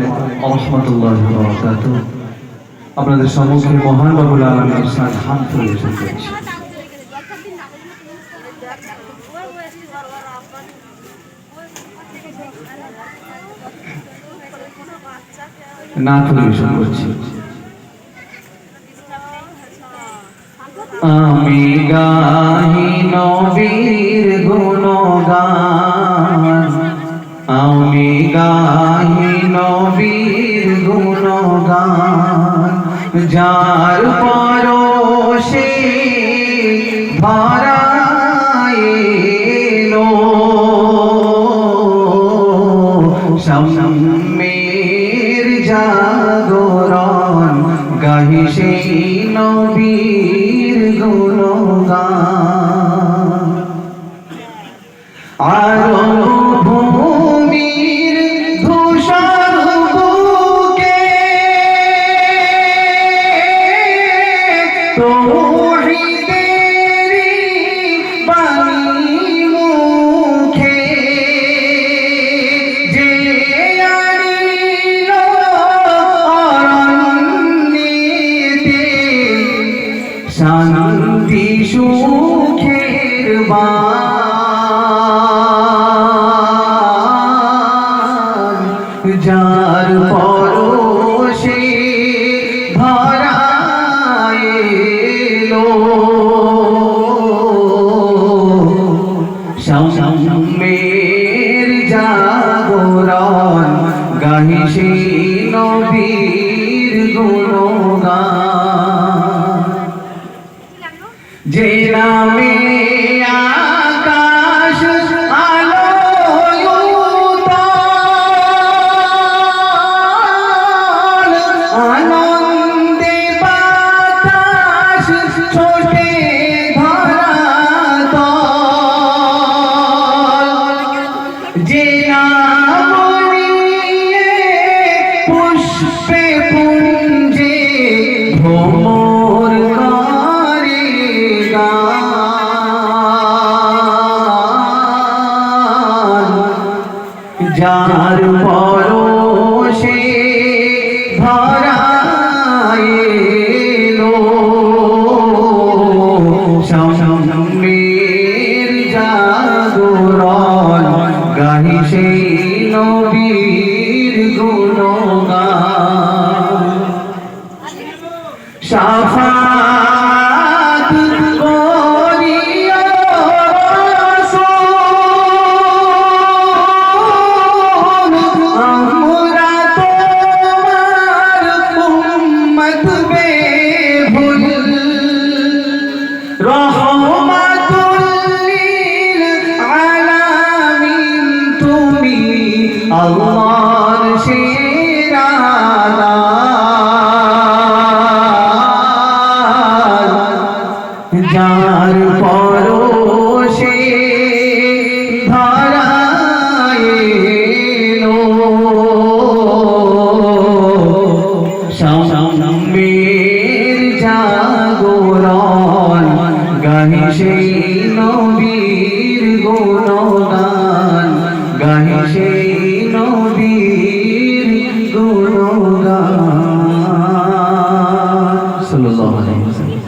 আলাইকুম ওয়া রাহমাতুল্লাহি ওয়া বারাকাতুহু। আপনাদের সম্মুখে মহান রব্বুল আলামিনের শান হামদ পরিবেশন করছি। নাত পরিবেশন করছি। আমি গাহি নবীর গুণগান, আমি গাহি নবীর গুণগান, যার পরশে ধরা এলো সাম্যের জাগরণ, গাহি সেই নবীর গুণগান। আরব ভূমির ধূসর বুকে তৌহিদের বাণী মুখে যে আনিল অরণ্যেতে শান্তি সুখের বাণ, যার পরশে ধরা এলো সাম্যের জাগরণ, গাহি সেই নবীর গুণগান। যে নামে আকাশ আলোয়ুত, আনন্দে বাতাস ছোটে ধরাতল, যে নাম নিয়ে পুষ্পে পুঞ্জে ভ্রমর করে গান, যার পরশে ধরা এলো সাম্যের জাগরণ, গাহি সেই নবীর গুণগান। শাফাত করিও রাসূল, আমরা তোমার উম্মত বেভুল, রহমাতুল লিল আলামিন তুমি আল্লাহর সেরা দান, যার পরশে ধরা এলো সাম্যের জাগরণ, গাহি সেই নবীর গুণগান, গাহি সেই নবীর গুণগান। সাল্লাল্লাহু আলাইহি ওয়াসাল্লাম।